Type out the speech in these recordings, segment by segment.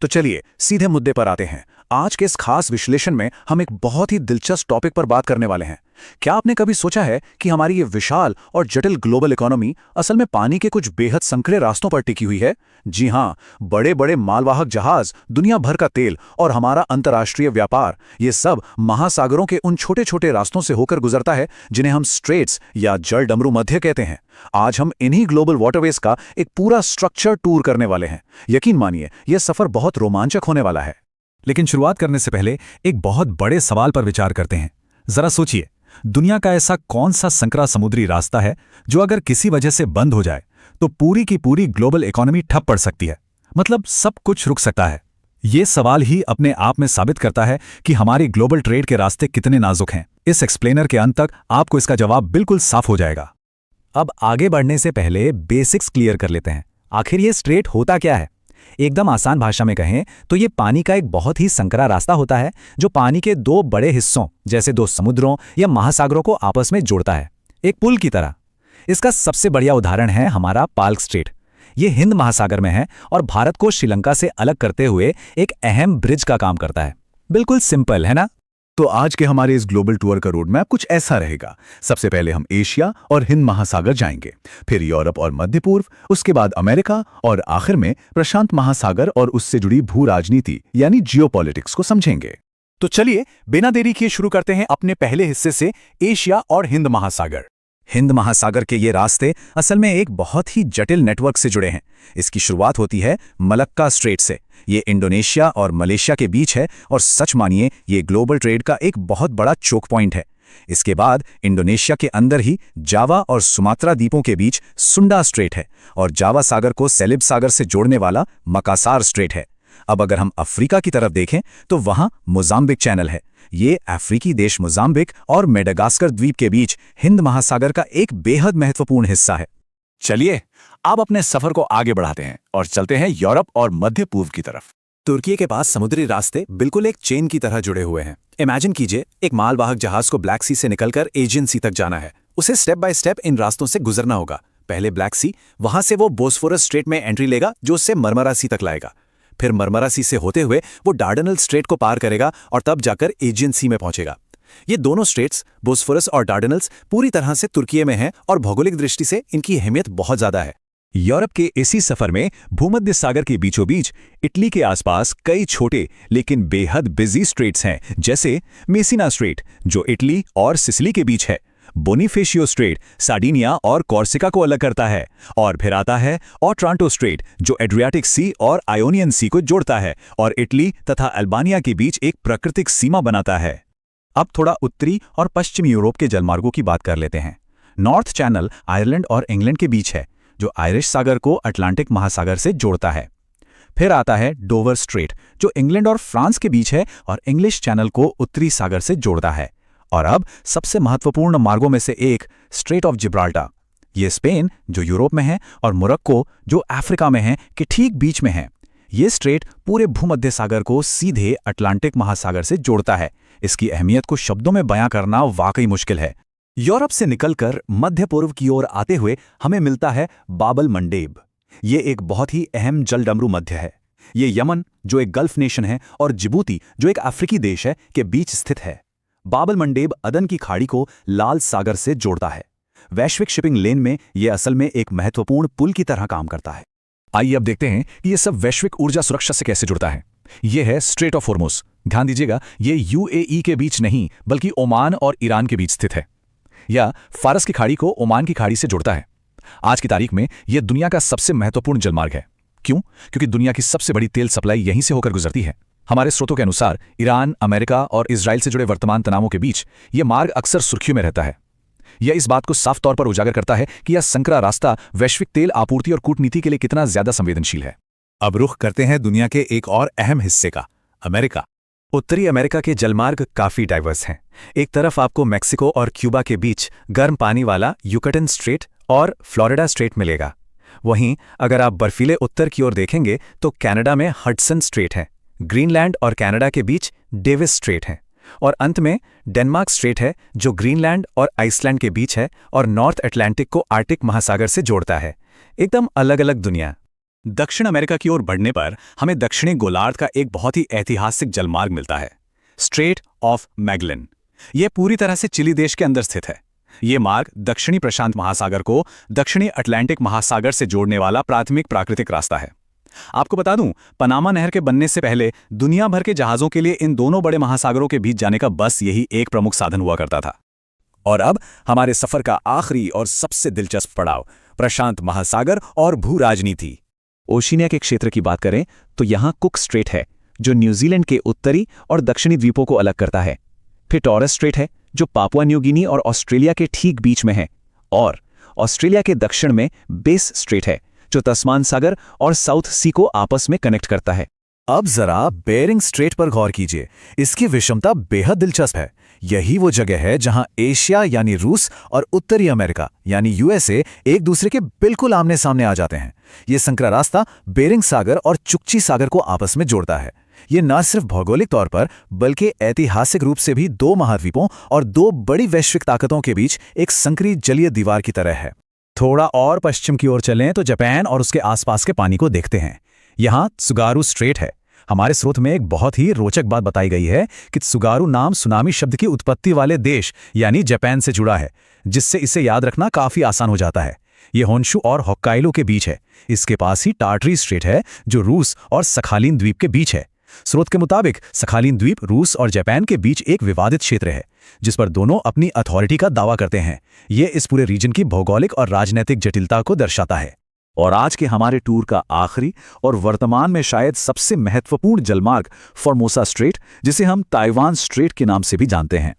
तो चलिए सीधे मुद्दे पर आते हैं। आज के इस खास विश्लेषण में हम एक बहुत ही दिलचस्प टॉपिक पर बात करने वाले हैं। क्या आपने कभी सोचा है कि हमारी ये विशाल और जटिल ग्लोबल इकोनॉमी असल में पानी के कुछ बेहद संकरे रास्तों पर टिकी हुई है? जी हाँ, बड़े बड़े मालवाहक जहाज, दुनिया भर का तेल और हमारा अंतर्राष्ट्रीय व्यापार, ये सब महासागरों के उन छोटे छोटे रास्तों से होकर गुजरता है जिन्हें हम स्ट्रेट्स या जल डमरू मध्य कहते हैं। आज हम इन्हीं ग्लोबल वाटरवेज का एक पूरा स्ट्रक्चर टूर करने वाले हैं। यकीन मानिए, यह सफर बहुत रोमांचक होने वाला है। लेकिन शुरुआत करने से पहले एक बहुत बड़े सवाल पर विचार करते हैं। जरा सोचिए, दुनिया का ऐसा कौन सा संकरा समुद्री रास्ता है जो अगर किसी वजह से बंद हो जाए तो पूरी की पूरी ग्लोबल इकोनॉमी ठप पड़ सकती है, मतलब सब कुछ रुक सकता है। ये सवाल ही अपने आप में साबित करता है कि हमारी ग्लोबल ट्रेड के रास्ते कितने नाजुक हैं। इस एक्सप्लेनर के अंत तक आपको इसका जवाब बिल्कुल साफ हो जाएगा। अब आगे बढ़ने से पहले बेसिक्स क्लियर कर लेते हैं। आखिर ये स्ट्रेट होता क्या है? एकदम आसान भाषा में कहें तो ये पानी का एक बहुत ही संकरा रास्ता होता है जो पानी के दो बड़े हिस्सों, जैसे दो समुद्रों या महासागरों को आपस में जोड़ता है, एक पुल की तरह। इसका सबसे बढ़िया उदाहरण है हमारा पाल्क स्ट्रेट। ये हिंद महासागर में है और भारत को श्रीलंका से अलग करते हुए एक अहम ब्रिज का काम करता है। बिल्कुल सिंपल है ना? तो आज के हमारे इस ग्लोबल टूर का रोड मैप कुछ ऐसा रहेगा। सबसे पहले हम एशिया और हिंद महासागर जाएंगे, फिर यूरोप और मध्य पूर्व, उसके बाद अमेरिका और आखिर में प्रशांत महासागर और उससे जुड़ी भू राजनीति यानी जियोपॉलिटिक्स को समझेंगे। तो चलिए बिना देरी किए शुरू करते हैं अपने पहले हिस्से से, एशिया और हिंद महासागर। हिंद महासागर के ये रास्ते असल में एक बहुत ही जटिल नेटवर्क से जुड़े हैं। इसकी शुरुआत होती है मलक्का स्ट्रेट से। ये इंडोनेशिया और मलेशिया के बीच है और सच मानिए ये ग्लोबल ट्रेड का एक बहुत बड़ा चोक पॉइंट है। इसके बाद इंडोनेशिया के अंदर ही जावा और सुमात्रा द्वीपों के बीच सुंडा स्ट्रेट है और जावा सागर को सेलिब सागर से जोड़ने वाला मकासार स्ट्रेट है। अब अगर हम अफ्रीका की तरफ देखें तो वहां मोजाम्बिक चैनल है। ये अफ्रीकी देश मोजाम्बिक और मेडागास्कर द्वीप के बीच हिंद महासागर का एक बेहद महत्वपूर्ण हिस्सा है। चलिए अब अपने सफर को आगे बढ़ाते हैं और चलते हैं यूरोप और मध्य पूर्व की तरफ। तुर्की के पास समुद्री रास्ते बिल्कुल एक चेन की तरह जुड़े हुए हैं। इमेजिन कीजिए, एक मालवाहक जहाज को ब्लैक सी से निकलकर एजियन सी तक जाना है। उसे स्टेप बाय स्टेप इन रास्तों से गुजरना होगा। पहले ब्लैक सी, वहां से वो बोस्फोरस स्ट्रेट में एंट्री लेगा जो उससे मरमरा सी तक लाएगा। फिर मरमरा सी से होते हुए वो डार्डनल स्ट्रेट को पार करेगा और तब जाकर एजियन सी में पहुंचेगा। ये दोनों स्ट्रेट्स, बोस्फोरस और डार्डनल्स, पूरी तरह से तुर्की में हैं और भौगोलिक दृष्टि से इनकी अहमियत बहुत ज्यादा है। यूरोप के इसी सफर में भूमध्य सागर के बीचों बीच इटली के आसपास कई छोटे लेकिन बेहद बिजी स्ट्रेट्स हैं, जैसे मेसिना स्ट्रेट जो इटली और सिसिली के बीच है, बोनीफेशियो स्ट्रेट सार्डिनिया और कॉर्सिका को अलग करता है, और फिर आता है ओट्रांटो स्ट्रेट जो एड्रियाटिक सी और आयोनियन सी को जोड़ता है और इटली तथा अल्बानिया के बीच एक प्राकृतिक सीमा बनाता है। अब थोड़ा उत्तरी और पश्चिमी यूरोप के जलमार्गों की बात कर लेते हैं। नॉर्थ चैनल आयरलैंड और इंग्लैंड के बीच है जो आयरिश सागर को अटलांटिक महासागर से जोड़ता है। फिर आता है डोवर स्ट्रेट जो इंग्लैंड और फ्रांस के बीच है और इंग्लिश चैनल को उत्तरी सागर से जोड़ता है। और अब सबसे महत्वपूर्ण मार्गों में से एक, स्ट्रेट ऑफ जिब्राल्टर। ये स्पेन जो यूरोप में है और मोरक्को जो अफ्रीका में है के ठीक बीच में है। ये स्ट्रेट पूरे भूमध्य सागर को सीधे अटलांटिक महासागर से जोड़ता है। इसकी अहमियत को शब्दों में बयां करना वाकई मुश्किल है। यूरोप से निकलकर मध्य पूर्व की ओर आते हुए हमें मिलता है बाबल मंडेब। ये एक बहुत ही अहम जलडमरू मध्य है। ये यमन जो एक गल्फ नेशन है और जिबूती जो एक अफ्रीकी देश है के बीच स्थित है। बाबल मंडेब अदन की खाड़ी को लाल सागर से जोड़ता है। वैश्विक शिपिंग लेन में यह असल में एक महत्वपूर्ण पुल की तरह काम करता है। आइए अब देखते हैं कि यह सब वैश्विक ऊर्जा सुरक्षा से कैसे जुड़ता है। यह है स्ट्रेट ऑफ हॉर्मुज। ध्यान दीजिएगा, ये यूएई के बीच नहीं बल्कि ओमान और ईरान के बीच स्थित है, या फारस की खाड़ी को ओमान की खाड़ी से जोड़ता है। आज की तारीख में यह दुनिया का सबसे महत्वपूर्ण जलमार्ग है। क्यों? क्योंकि दुनिया की सबसे बड़ी तेल सप्लाई यहीं से होकर गुजरती है। हमारे स्रोतों के अनुसार ईरान, अमेरिका और इजराइल से जुड़े वर्तमान तनावों के बीच यह मार्ग अक्सर सुर्खियों में रहता है। यह इस बात को साफ तौर पर उजागर करता है कि यह संकरा रास्ता वैश्विक तेल आपूर्ति और कूटनीति के लिए कितना ज्यादा संवेदनशील है। अब रुख करते हैं दुनिया के एक और अहम हिस्से का, अमेरिका। उत्तरी अमेरिका के जलमार्ग काफी डाइवर्स हैं। एक तरफ आपको मैक्सिको और क्यूबा के बीच गर्म पानी वाला युकटन स्ट्रेट और फ्लोरिडा स्ट्रेट मिलेगा। वहीं अगर आप बर्फीले उत्तर की ओर देखेंगे तो कनाडा में हडसन स्ट्रेट है, ग्रीनलैंड और कनाडा के बीच डेविस स्ट्रेट है, और अंत में डेनमार्क स्ट्रेट है जो ग्रीनलैंड और आइसलैंड के बीच है और नॉर्थ अटलांटिक को आर्कटिक महासागर से जोड़ता है। एकदम अलग अलग दुनिया। दक्षिण अमेरिका की ओर बढ़ने पर हमें दक्षिणी गोलार्ध का एक बहुत ही ऐतिहासिक जलमार्ग मिलता है, स्ट्रेट ऑफ मैगेलन। यह पूरी तरह से चिली देश के अंदर स्थित है। ये मार्ग दक्षिणी प्रशांत महासागर को दक्षिणी अटलांटिक महासागर से जोड़ने वाला प्राथमिक प्राकृतिक रास्ता है। आपको बता दूं, पनामा नहर के बनने से पहले दुनिया भर के जहाजों के लिए इन दोनों बड़े महासागरों के बीच जाने का बस यही एक प्रमुख साधन हुआ करता था। और अब हमारे सफर का आखिरी और सबसे दिलचस्प पड़ाव, प्रशांत महासागर और भू राजनीति। ओशिनिया के क्षेत्र की बात करें तो यहाँ कुक स्ट्रेट है, जो न्यूजीलैंड के उत्तरी और दक्षिणी द्वीपों को अलग करता है। फिर टॉरस स्ट्रेट है, जो पापुआ न्यू गिनी और ऑस्ट्रेलिया के ठीक बीच में है। और ऑस्ट्रेलिया के दक्षिण में बेस स्ट्रेट है, जो तस्मान सागर और साउथ सी को आपस में कनेक्ट करता है। अब जरा बेरिंग स्ट्रेट पर गौर कीजिए। इसकी विषमता बेहद दिलचस्प है। यही वो जगह है जहां एशिया यानी रूस और उत्तरी अमेरिका यानी यूएसए एक दूसरे के बिल्कुल आमने सामने आ जाते हैं। ये संकरा रास्ता बेरिंग सागर और चुकची सागर को आपस में जोड़ता है। ये न सिर्फ भौगोलिक तौर पर बल्कि ऐतिहासिक रूप से भी दो महाद्वीपों और दो बड़ी वैश्विक ताकतों के बीच एक संकरी जलीय दीवार की तरह है। थोड़ा और पश्चिम की ओर चलें तो जापान और उसके आसपास के पानी को देखते हैं। यहाँ त्सुगारू स्ट्रेट है। हमारे स्रोत में एक बहुत ही रोचक बात बताई गई है कि त्सुगारू नाम सुनामी शब्द की उत्पत्ति वाले देश यानी जापान से जुड़ा है, जिससे इसे याद रखना काफी आसान हो जाता है। ये होन्शु और होक्काइडो के बीच है। इसके पास ही टार्टरी स्ट्रेट है, जो रूस और सखालिन द्वीप के बीच है। स्रोत के मुताबिक सखालिन द्वीप रूस और जापान के बीच एक विवादित क्षेत्र है, जिस पर दोनों अपनी अथॉरिटी का दावा करते हैं। ये इस पूरे रीजन की भौगोलिक और राजनीतिक जटिलता को दर्शाता है। और आज के हमारे टूर का आखिरी और वर्तमान में शायद सबसे महत्वपूर्ण जलमार्ग फॉर्मोसा स्ट्रेट, जिसे हम ताइवान स्ट्रेट के नाम से भी जानते हैं।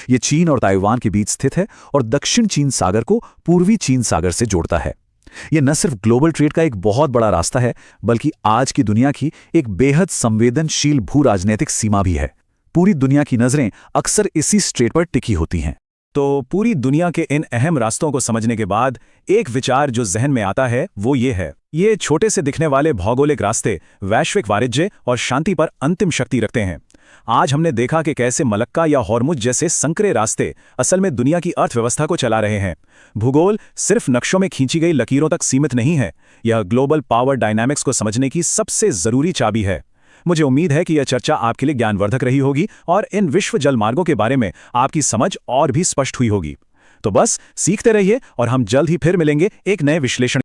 ये चीन और ताइवान के बीच स्थित है और दक्षिण चीन सागर को पूर्वी चीन सागर से जोड़ता है। यह न सिर्फ ग्लोबल ट्रेड का एक बहुत बड़ा रास्ता है, बल्कि आज की दुनिया की एक बेहद संवेदनशील भू राजनीतिक सीमा भी है। पूरी दुनिया की नजरें अक्सर इसी स्ट्रेट पर टिकी होती हैं। तो पूरी दुनिया के इन अहम रास्तों को समझने के बाद एक विचार जो जहन में आता है वो ये है, ये छोटे से दिखने वाले भौगोलिक रास्ते वैश्विक वाणिज्य और शांति पर अंतिम शक्ति रखते हैं। आज हमने देखा कि कैसे मलक्का या हॉर्मुज जैसे संकरे रास्ते असल में दुनिया की अर्थव्यवस्था को चला रहे हैं। भूगोल सिर्फ नक्शों में खींची गई लकीरों तक सीमित नहीं है, यह ग्लोबल पावर डायनामिक्स को समझने की सबसे जरूरी चाबी है। मुझे उम्मीद है कि यह चर्चा आपके लिए ज्ञानवर्धक रही होगी और इन विश्व जल मार्गों के बारे में आपकी समझ और भी स्पष्ट हुई होगी। तो बस सीखते रहिए और हम जल्द ही फिर मिलेंगे एक नए विश्लेषण